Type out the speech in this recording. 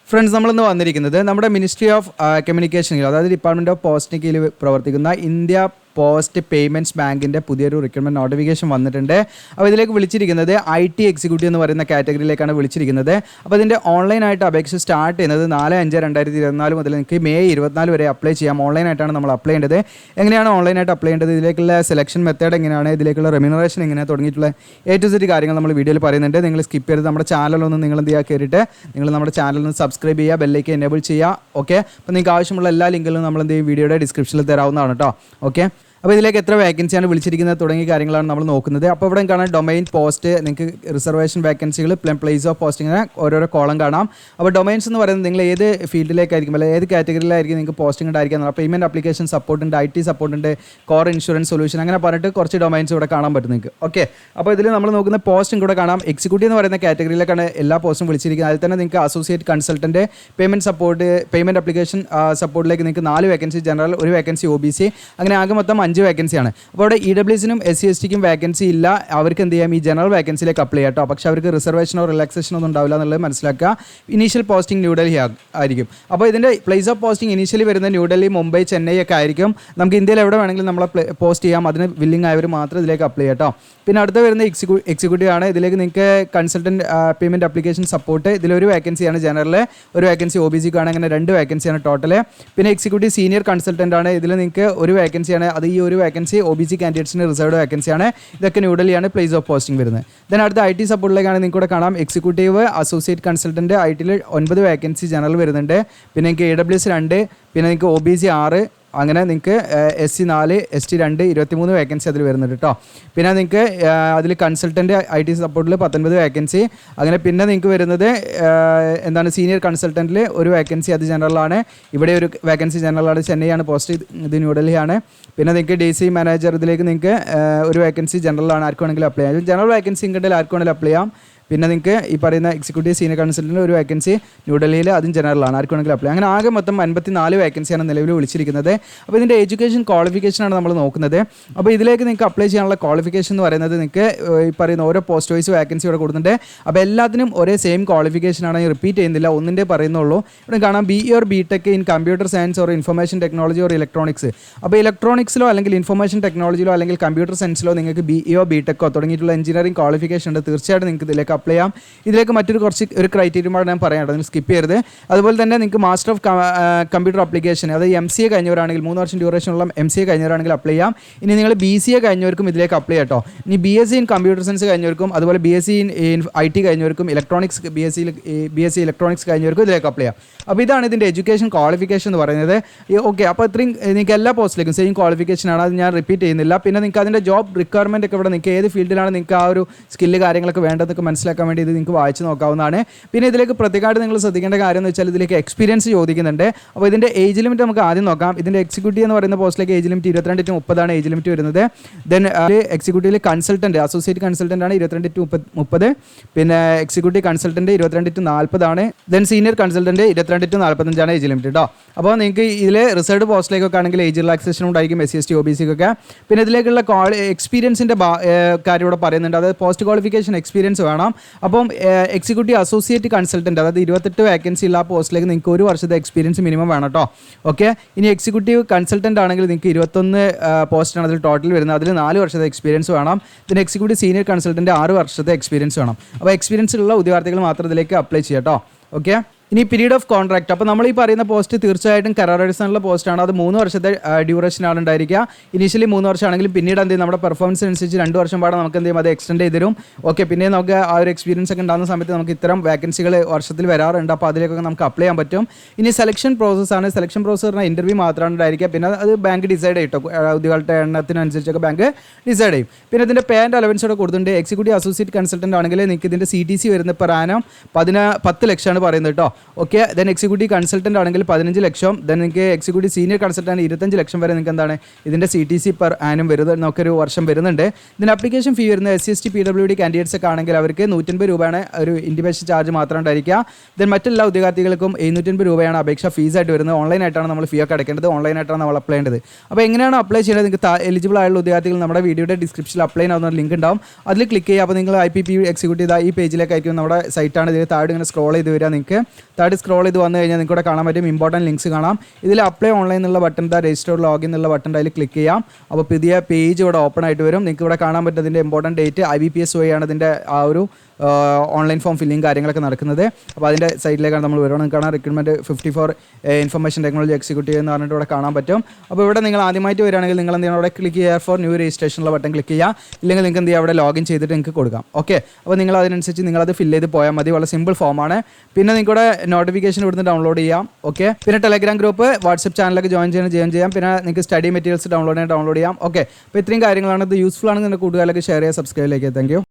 Friends, നമ്മളിന്ന് വന്നിരിക്കുന്നത് നമ്മുടെ മിനിസ്ട്രി ഓഫ് കമ്മ്യൂണിക്കേഷനിൽ, അതായത് ഡിപ്പാർട്ട്മെൻറ്റ് ഓഫ് പോസ്റ്റിന് കീഴിൽ പ്രവർത്തിക്കുന്ന ഇന്ത്യ പോസ്റ്റ് പേയ്മെൻറ്റ്സ് ബാങ്കിൻ്റെ പുതിയൊരു റിക്രൂട്ട്മെൻറ്റ് നോട്ടിഫിക്കേഷൻ വന്നിട്ടുണ്ട്. അപ്പോൾ ഇതിലേക്ക് വിളിച്ചിരിക്കുന്നത് IT എക്സിക്യൂട്ടീവ് എന്ന് പറയുന്ന കാറ്റഗറിയിലേക്കാണ് വിളിച്ചിരിക്കുന്നത്. അപ്പോൾ ഇതിൻ്റെ ഓൺലൈനായിട്ട് അപേക്ഷ സ്റ്റാർട്ട് ചെയ്യുന്നത് 4/5/2024 മുതൽ നിങ്ങൾക്ക് മെയ് 24 വരെ അപ്ലൈ ചെയ്യാം. ഓൺലൈനായിട്ടാണ് നമ്മൾ അപ്ലൈ ചെയ്യേണ്ടത്. എങ്ങനെയാണ് ഓൺലൈനായിട്ട് അപ്ലൈ ചെയ്യേണ്ടത്, ഇതിലേക്കുള്ള സെലക്ഷൻ മെത്തേഡ് എങ്ങനെയാണ്, ഇതിലേക്കുള്ള റെമ്യൂണറേഷൻ എങ്ങനെയാണ് തുടങ്ങിയിട്ടുള്ള A to Z കാര്യങ്ങൾ നമ്മൾ വീഡിയോയിൽ പറയുന്നുണ്ട്. നിങ്ങൾ സ്കിപ്പ് ചെയ്ത് നമ്മുടെ ചാനലൊന്നും നിങ്ങൾ എന്ത് ചെയ്യുക, കയറിയിട്ട് നിങ്ങൾ നമ്മുടെ ചാനലിൽ സബ്സ്ക്രൈബ് ചെയ്യുക, ബെല്ലൈക്ക് എനേബിൾ ചെയ്യുക. ഓക്കെ, അപ്പോൾ നിങ്ങൾക്ക് ആവശ്യമുള്ള എല്ലാ ലിങ്കുകളും നമ്മൾ എന്ത് ചെയ്യും, വീഡിയോയുടെ ഡിസ്ക്രിപ്ഷനിൽ തരാവുന്നതാണ് കേട്ടോ. ഓക്കെ, അപ്പോൾ ഇതിലേക്ക് എത്ര വേക്കൻസിയാണ് വിളിച്ചിരിക്കുന്നത് തുടങ്ങിയ കാര്യങ്ങളാണ് നമ്മൾ നോക്കുന്നത്. അപ്പോൾ ഇവിടെ കാണാം ഡൊമൈൻ, പോസ്റ്റ്, നിങ്ങൾക്ക് റിസർവേഷൻ വേക്കൻസികൾ, പ്ലേസ് ഓഫ് പോസ്റ്റിംഗ്, ഓരോരോ കോളം കാണാം. അപ്പോൾ ഡൊമൈൻസ് എന്ന് പറയുന്നത് നിങ്ങൾ ഏത് ഫീൽഡിലേക്കായിരിക്കും, അല്ലെങ്കിൽ ഏത് കാറ്റഗറിയിലായിരിക്കും നിങ്ങൾക്ക് പോസ്റ്റിംഗ് ഉണ്ടായിരിക്കുക. പേയ്മെൻറ്റ് ആപ്ലിക്കേഷൻ സപ്പോർട്ട് ഉണ്ട്, IT സപ്പോർട്ട് ഉണ്ട്, കോർ ഇൻഷുറൻസ് സൊല്യൂഷൻ, അങ്ങനെ പറഞ്ഞിട്ട് കുറച്ച് ഡൊമൈൻസ് ഇവിടെ കാണാൻ പറ്റും നിങ്ങൾക്ക്. ഓക്കെ, അപ്പോൾ ഇതിൽ നമ്മൾ നോക്കുന്ന പോസ്റ്റും കൂടെ കാണാം. എക്സിക്യൂട്ടീവ് എന്ന് പറയുന്ന കാറ്റഗറിയിലേക്കാണ് എല്ലാ പോസ്റ്റും വിളിച്ചിരിക്കുന്നത്. അതിൽ തന്നെ നിങ്ങൾക്ക് associate consultant, payment support, payment application സപ്പോർട്ടിലേക്ക് നിങ്ങൾക്ക് 4 വേക്കൻസി ജനറൽ, 1 വേക്കൻസി OBC, അങ്ങനെ ആകെ മൊത്തം 5 വേക്കൻസിയാണ്. അപ്പോൾ അവിടെ EWSനും SC/STക്കും വേക്കൻസി ഇല്ല. അവർക്ക് എന്ത് ചെയ്യാം, ഈ ജനറൽ വേക്കൻസിയിലേക്ക് അപ്ലൈ ചെയ്യാം കേട്ടോ. പക്ഷേ അവർക്ക് റിസർവേഷനോ റിലാക്സേഷനോ ഒന്നും ഉണ്ടാവില്ല എന്നുള്ളത് മനസ്സിലാക്കുക. ഇനീഷ്യൽ പോസ്റ്റിംഗ് ന്യൂഡൽഹി ആയിരിക്കും. അപ്പോൾ ഇതിൻ്റെ പ്ലേസ് ഓഫ് പോസ്റ്റിംഗ് ഇനീഷ്യലി വരുന്നത് ന്യൂഡൽഹി, മുംബൈ, ചെന്നൈ ഒക്കെ ആയിരിക്കും. നമുക്ക് ഇന്ത്യയിൽ എവിടെ വേണമെങ്കിലും നമ്മളെ പോസ്റ്റ് ചെയ്യാം. അതിന് വില്ലിംഗ് ആയവർ മാത്രം ഇതിലേക്ക് അപ്ലൈ ചെയ്യാം കേട്ടോ. പിന്നെ അടുത്ത വരുന്ന എക്സിക്യൂട്ടീവ് ആണ്. ഇതിലേക്ക് നിങ്ങൾക്ക് കൺസൾട്ടൻറ്റ് പേയ്മെൻറ്റ് ആപ്ലിക്കേഷൻ സപ്പോർട്ട്, ഇതിലൊരു വേക്കൻസിയാണ് ജനറൽ, 1 വേക്കൻസി OBCക്കാണ്, അങ്ങനെ 2 വേക്കൻസിയാണ് ടോട്ടൽ. പിന്നെ എക്സിക്യൂട്ടീവ് സീനിയർ കൺസൾട്ടൻ്റ് ആണ്. ഇതിൽ നിങ്ങൾക്ക് 1 വേക്കൻസിയാണ്. അത് ഈ 1 വേക്കൻസി OBC കാൻഡിഡേറ്റ്സിന് റിസർവ്ഡ് വേക്കൻസിയാണ്. ഇതൊക്കെ ന്യൂഡൽഹിയാണ് പ്ലേസ് ഓഫ് പോസ്റ്റിംഗ് വരുന്നത്. ദെൻ അടുത്ത IT സപ്പോർട്ടിലേക്കാണ് നിങ്ങൾക്ക് ഇവിടെ കാണാം. എക്സിക്യൂട്ടീവ്, അസോസിയേറ്റ് കൺസൾട്ടൻറ്റ്, ITയിൽ 9 വേക്കൻസി ജനറൽ വരുന്നുണ്ട്. പിന്നെ നിങ്ങൾക്ക് AWS 2, പിന്നെ നിങ്ങൾക്ക് OBC 6, അങ്ങനെ നിങ്ങൾക്ക് SC 4, ST 2, 23 വേക്കൻസി അതിൽ വരുന്നുണ്ട് കേട്ടോ. പിന്നെ നിങ്ങൾക്ക് അതിൽ കൺസൾട്ടൻറ്റ് IT സപ്പോർട്ടിൽ 19 വേക്കൻസി, അങ്ങനെ പിന്നെ നിങ്ങൾക്ക് വരുന്നത് എന്താണ്, സീനിയർ കൺസൾട്ടൻറ്റിൽ 1 വേക്കൻസി, അത് ജനറലാണ്. ഇവിടെ 1 വേക്കൻസി ജനറലാണ്, ചെന്നൈയാണ് പോസ്റ്റ്, ഇത് ന്യൂഡൽഹിയാണ്. പിന്നെ നിങ്ങൾക്ക് DC മാനേജർ, ഇതിലേക്ക് നിങ്ങൾക്ക് 1 വേക്കൻസി ജനറലാണ്, ആർക്ക് വേണമെങ്കിലും അപ്ലൈ ചെയ്യാം. ജനറൽ വേക്കൻസി ഉണ്ടെങ്കിൽ ആർക്ക് വേണമെങ്കിലും അപ്ലൈ ചെയ്യാം. പിന്നെ നിങ്ങൾക്ക് ഈ പറയുന്ന എക്സിക്യൂട്ടീവ് സീനിയർ കൺസൾട്ടൻറ്റിന് 1 വേക്കൻസി ന്യൂഡൽഹിയിൽ, അതും ജനറലാണ്, ആർക്ക് വേണമെങ്കിലും അപ്ലൈ. അങ്ങനെ ആകെ മൊത്തം 54 വേക്കൻസിയാണ് നിലവിൽ വിളിച്ചിരിക്കുന്നത്. അപ്പോൾ ഇതിൻ്റെ എഡ്യൂക്കേഷൻ ക്വാളിഫിക്കേഷനാണ് നമ്മൾ നോക്കുന്നത്. അപ്പോൾ ഇതിലേക്ക് നിങ്ങൾക്ക് അപ്ലൈ ചെയ്യാനുള്ള ക്വാളിഫിക്കേഷൻ എന്ന് പറയുന്നത്, നിങ്ങൾക്ക് ഈ പറയുന്ന ഓരോ പോസ്റ്റ് വൈസ് വേക്കൻസി ഇവിടെ കൊടുക്കുന്നുണ്ട്. അപ്പോൾ എല്ലാത്തിനും ഒരേ സെയിം ക്വാളിഫിക്കേഷനാണ്, ഞാൻ റിപ്പീറ്റ് ചെയ്യുന്നില്ല, ഒന്നിൻ്റെ പറയുന്നുള്ളൂ. ഇവിടെ കാണാം BE or BTech in computer science or information technology or electronics. അപ്പോൾ ഇലക്ട്രോണിക്സിലോ അല്ലെങ്കിൽ ഇൻഫർമേഷൻ ടെക്നോളജിയിലോ അല്ലെങ്കിൽ കമ്പ്യൂട്ടർ സയൻസിലോ നിങ്ങൾക്ക് BE or BTech തുടങ്ങിയിട്ടുള്ള എഞ്ചിനീയറിംഗ് ക്വാളിഫിക്കേഷൻ ഉണ്ട്. തീർച്ചയായിട്ടും നിങ്ങൾക്ക് ഇതിലേക്ക് അപ്ലൈ ചെയ്യാം. ഇതിലേക്ക് ഒരു ക്രൈറ്റീരിയ ഞാൻ പറയാം, നിങ്ങൾ സ്കിപ്പ് ചെയ്യരുത്. അതുപോലെ തന്നെ നിങ്ങൾക്ക് മാസ്റ്റർ ഓഫ് കമ്പ്യൂട്ടർ ആപ്ലിക്കേഷൻ, അത് MCA കഴിഞ്ഞവരാണെങ്കിൽ, 3 വർഷം ഡ്യൂറേഷനുള്ള MCA കഴിഞ്ഞവരാണെങ്കിൽ അപ്ലൈ ചെയ്യാം. ഇനി നിങ്ങൾ BCA കഴിഞ്ഞവർക്കും ഇതിലേക്ക് അപ്ലൈ ചെയ്യാം കേട്ടോ. ഇനി BSc ഇൻ കമ്പ്യൂട്ടർ സയൻസ് കഴിഞ്ഞവർക്കും, അതുപോലെ BSc ഇൻ IT കഴിഞ്ഞവർക്കും, ഇലക്ട്രോണിക്സ് BSc ഇലക്ട്രോണിക്സ് കഴിഞ്ഞവർക്കും ഇതിലേക്ക് അപ്ലൈ ചെയ്യാം. അപ്പോൾ ഇതാണ് ഇതിൻ്റെ എഡ്യൂക്കേഷൻ ക്വാളിഫിക്കേഷൻ എന്ന് പറയുന്നത്. ഓക്കെ, അപ്പോൾ ഇത്രയും നിങ്ങൾക്ക് എല്ലാ പോസ്റ്റിലേക്കും സെയിം ക്വാളിഫിക്കേഷനാണ്, അത് ഞാൻ റിപ്പീറ്റ് ചെയ്യുന്നില്ല. പിന്നെ നിങ്ങൾക്ക് അതിൻ്റെ ജോബ് റിക്വയർമെൻറ്റ് ഒക്കെ ഇവിടെ നിങ്ങൾക്ക് ഏത് ഫീൽഡിലാണ് നിങ്ങൾക്ക് ആ ഒരു സ്കില്ല് കാര്യങ്ങളൊക്കെ വേണ്ടതൊക്കെ മനസ്സിലാക്കാൻ വേണ്ടി ഇത് നിങ്ങൾക്ക് വായിച്ച് നോക്കാവുന്നതാണ്. പിന്നെ ഇതിലേക്ക് പ്രത്യേകമായിട്ട് നിങ്ങൾ ശ്രദ്ധിക്കേണ്ട കാര്യം എന്ന് വെച്ചാൽ, ഇതിലേക്ക് എക്സ്പീരിയൻസ് ചോദിക്കുന്നുണ്ട്. അപ്പോൾ ഇതിൻ്റെ ഏജ് ലിമിറ്റ് നമുക്ക് ആദ്യം നോക്കാം. ഇതിൻ്റെ എക്സിക്യൂട്ടീവ് എന്ന് പറയുന്ന പോസ്റ്റിലേക്ക് age limit 22 to 30 age limit വരുന്നത്. ദെൻ എക്സിക്യൂട്ടീവിൽ കൺസൾട്ടൻറ്റ്, അസോസിയേറ്റ് കൺസൾട്ടൻ്റ് ആണ്, 22 to 30. പിന്നെ executive consultant 22 to 40. Then senior consultant 22 to 45 age limit കേട്ടോ. അപ്പോൾ നിങ്ങൾക്ക് ഇതിൽ റിസർവ്ഡ് പോസ്റ്റിലേക്കൊക്കെ ആണെങ്കിൽ ഏജ് റിലാക്സേഷൻ ഉണ്ടായിരിക്കും, SC/ST OBCക്കൊക്കെ. പിന്നെ ഇതിലേക്കുള്ള എക്സ്പീരിയൻസിൻ്റെ കാര്യം ഇവിടെ പറയുന്നുണ്ട്, അതായത് പോസ്റ്റ് ക്വാളിഫിക്കേഷൻ എക്സ്പീരിയൻസ് വേണം. അപ്പം എക്സിക്യൂട്ടീവ് അസോസിയേറ്റ് കൺസൾട്ടൻറ്റ്, അതായത് 28 വേക്കൻസി ഉള്ള ആ പോസ്റ്റിലേക്ക് നിങ്ങൾക്ക് 1 വർഷത്തെ എക്സ്പീരിയൻസ് മിനിമം വേണം കേട്ടോ. ഓക്കെ, ഇനി എക്സിക്യൂട്ടീവ് കൺസൾട്ടൻ്റ് ആണെങ്കിൽ നിങ്ങൾക്ക് 21 പോസ്റ്റാണ് അതിൽ ടോട്ടൽ വരുന്നത്, അതിൽ 4 വർഷത്തെ എക്സ്പീരിയൻസ് വേണം. ഇതിന് എക്സിക്യൂട്ടീവ് സീനിയർ കൺസൾട്ടൻറ്റ് 6 വർഷത്തെ എക്സ്പീരിയൻസ് വേണം. അപ്പോൾ എക്സ്പീരിയൻസ് ഉള്ള ഉദ്യോഗാർത്ഥികൾ മാത്രം ഇതിലേക്ക് അപ്ലൈ ചെയ്യാം കേട്ടോ. ഓക്കെ, ഇനി പീരീഡ് ഓഫ് കോൺട്രാക്ട്. അപ്പോൾ നമ്മൾ ഈ പറയുന്ന പോസ്റ്റ് തീർച്ചയായിട്ടും കരാർ അടിസ്ഥാനമുള്ള പോസ്റ്റാണ്. അത് 3 വർഷത്തെ ഡ്യൂറേഷനാണ് ഉണ്ടായിരിക്കുക. ഇനീഷ്യലി 3 വർഷമാണെങ്കിലും പിന്നീട് എന്ത് ചെയ്യും, നമ്മുടെ പെർഫോമൻസ് അനുസരിച്ച് 2 വർഷം പാടെ നമുക്ക് എന്ത് ചെയ്യും, അത് എക്സ്റ്റെൻഡ് ചെയ്ത് തരും. ഓക്കെ, പിന്നെ നമുക്ക് ആ ഒരു എക്സ്പീരിയൻസ് ഒക്കെ ഉണ്ടാകുന്ന സമയത്ത് നമുക്ക് ഇത്തരം വേക്കൻസികൾ വർഷത്തിൽ വരാറുണ്ട്. അപ്പോൾ അതിലേക്കൊക്കെ നമുക്ക് അപ്ലൈ ചെയ്യാൻ പറ്റും. ഇനി സെലക്ഷൻ പ്രോസസ്സാണ്. സെലക്ഷൻ പ്രോസസ് പറഞ്ഞാൽ ഇൻ്റർവ്യൂ മാത്രമാണ് ഉണ്ടായിരിക്കുക. പിന്നെ അത് ബാങ്ക് ഡിസൈഡ് ചെയ്യും കേട്ടോ, ഉദ്യോഗങ്ങളുടെ എണ്ണത്തിനനുസരിച്ചൊക്കെ ബാങ്ക് ഡിസൈഡ് ചെയ്യും. പിന്നെ ഇതിൻ്റെ പേ ആൻഡ് അലവൻസോടെ കൊടുത്തിട്ടുണ്ട്. എക്സിക്യൂട്ടീവ് അസോസിയേറ്റ് കൺസൾട്ടൻ്റ് ആണെങ്കിൽ നിങ്ങൾക്ക് ഇതിൻ്റെ CTC വരുന്ന പെർ ആനം 10 ലക്ഷമാണ് പറയുന്നത് കേട്ടോ. ഓക്കെ, ദെൻ എക്സിക്യൂട്ടീവ് കൺസൾട്ടൻ്റ് ആണെങ്കിൽ 15 ലക്ഷം. ദെൻ നിങ്ങൾക്ക് എക്സിക്യൂട്ടീവ് സീനിയർ കൺസൾട്ടൻ്റ് 25 ലക്ഷം വരെ നിങ്ങൾക്ക് എന്താണ് ഇതിൻ്റെ CTC പെർ ആനും വരുന്നത്, നമുക്കൊരു വർഷം വരുന്നുണ്ട്. ഇതിന് ആപ്ലിക്കേഷൻ ഫീ വരുന്നത് SC/ST PWD കാൻഡിഡേറ്റ്സ് ഒക്കെ ആണെങ്കിൽ അവർക്ക് 150 രൂപയാണ് ഒരു ഇൻറ്റിമേഷൻ ചാർജ് മാത്രം ഉണ്ടായിരിക്കുക. ദെൻ മറ്റെല്ലാ ഉദ്യോഗാർത്ഥികൾക്കും 750 രൂപയാണ് അപേക്ഷ ഫീസായിട്ട് വരുന്നത്. ഓൺലൈനായിട്ടാണ് നമ്മൾ ഫീ ഒക്കെ അടയ്ക്കേണ്ടത്, ഓൺലൈനായിട്ടാണ് നമ്മൾ അപ്ലൈ ചെയ്യേണ്ടത്. അപ്പോൾ എങ്ങനെയാണ് അപ്ലൈ ചെയ്യുന്നത്, നിങ്ങൾക്ക് എലിജിബിൾ ആയുള്ള ഉദ്യോഗാർത്ഥികൾ നമ്മുടെ വീഡിയോയുടെ ഡിസ്ക്രിപ്ഷനിൽ അപ്ലൈ ചെയ്യുന്ന ലിങ്ക് ഉണ്ടാവും, അതിൽ ക്ലിക്ക് ചെയ്യുക. അപ്പോൾ നിങ്ങൾ IPP എക്സിക്യൂട്ടീവ് ഈ പേജിലേക്കായിരിക്കും, നമ്മുടെ സൈറ്റാണ്, ഇതിൽ താഴെ ഇങ്ങനെ സ്ക്രോൾ ചെയ്ത് വരിക. നിങ്ങൾക്ക് താഴെ സ്ക്രോൾ ചെയ്ത് വന്നു കഴിഞ്ഞാൽ നിങ്ങൾക്ക് ഇവിടെ കാണാൻ പറ്റും ഇമ്പോർട്ടൻറ്റ് ലിങ്ക്സ് കാണാം. ഇതിൽ അപ്ലൈ ഓൺലൈൻ എന്നുള്ള ബട്ടൺ, രജിസ്റ്റർ ലോഗിൻ എന്നുള്ള ബട്ടൺ അതിൽ ക്ലിക്ക് ചെയ്യാം. അപ്പോൾ പുതിയ പേജ് ഇവിടെ ഓപ്പൺ ആയിട്ട് വരും. നിങ്ങൾക്ക് ഇവിടെ കാണാൻ പറ്റും അതിൻ്റെ ഇമ്പോർട്ടൻറ്റ് ഡേറ്റ്. IBPS വഴിയാണ് ഇതിൻ്റെ ആ ഒരു ഓൺലൈൻ ഫോം ഫില്ലിങ് കാര്യങ്ങളൊക്കെ നടക്കുന്നത്. അപ്പോൾ അതിൻ്റെ സൈഡിലേക്കാണ് നമ്മൾ വരുന്നത്. നിങ്ങൾക്ക് കാണാം റിക്രൂട്ട്മെൻറ്റ് 54 ഇൻഫർമേഷൻ ടെക്നോളജി എക്സിക്യൂട്ടീവ് എന്ന് പറഞ്ഞിട്ട് ഇവിടെ കാണാൻ പറ്റും. അപ്പോൾ ഇവിടെ നിങ്ങൾ ആദ്യമായിട്ട് വരികയാണെങ്കിൽ നിങ്ങൾ എന്ത് ചെയ്യണം, അവിടെ ക്ലിക്ക് ചെയ്യുക ഫോർ ന്യൂ രജിസ്ട്രേഷനുള്ള ബട്ടൺ ക്ലിക്ക് ചെയ്യുക. ഇല്ലെങ്കിൽ നിങ്ങൾക്ക് എന്ത് ചെയ്യുക, അവിടെ ലോഗിൻ ചെയ്തിട്ട് നിങ്ങൾക്ക് കൊടുക്കാം. ഓക്കെ, അപ്പോൾ നിങ്ങൾ അതിനനുസരിച്ച് നിങ്ങളത് ഫില്ല് ചെയ്ത് പോയാൽ മതി. വളരെ സിമ്പിൾ ഫോമാണ്. പിന്നെ നിങ്ങൾക്ക് ഇവിടെ നോട്ടിഫിക്കേഷൻ ഇവിടുന്ന് ഡൗൺലോഡ് ചെയ്യാം. ഓക്കെ, പിന്നെ ടെലഗ്രാം ഗ്രൂപ്പ്, വാട്സപ്പ് ചാനലൊക്കെ ജോയിൻ ചെയ്യാം. പിന്നെ നിങ്ങൾക്ക് സ്റ്റഡി മെറ്റീരിയൽസ് ഡൗൺലോഡ് ചെയ്യാം. ഓക്കെ, അപ്പോൾ ഇത്രയും കാര്യങ്ങളാണ്. ഇത് യൂസ്ഫുൾ ആണെങ്കിൽ നിങ്ങളുടെ കൂട്ടുകാരിലേക്ക് ഷെയർ ചെയ്യുക, സബ്സ്ക്രൈബ് ചെയ്യുക. Thank you.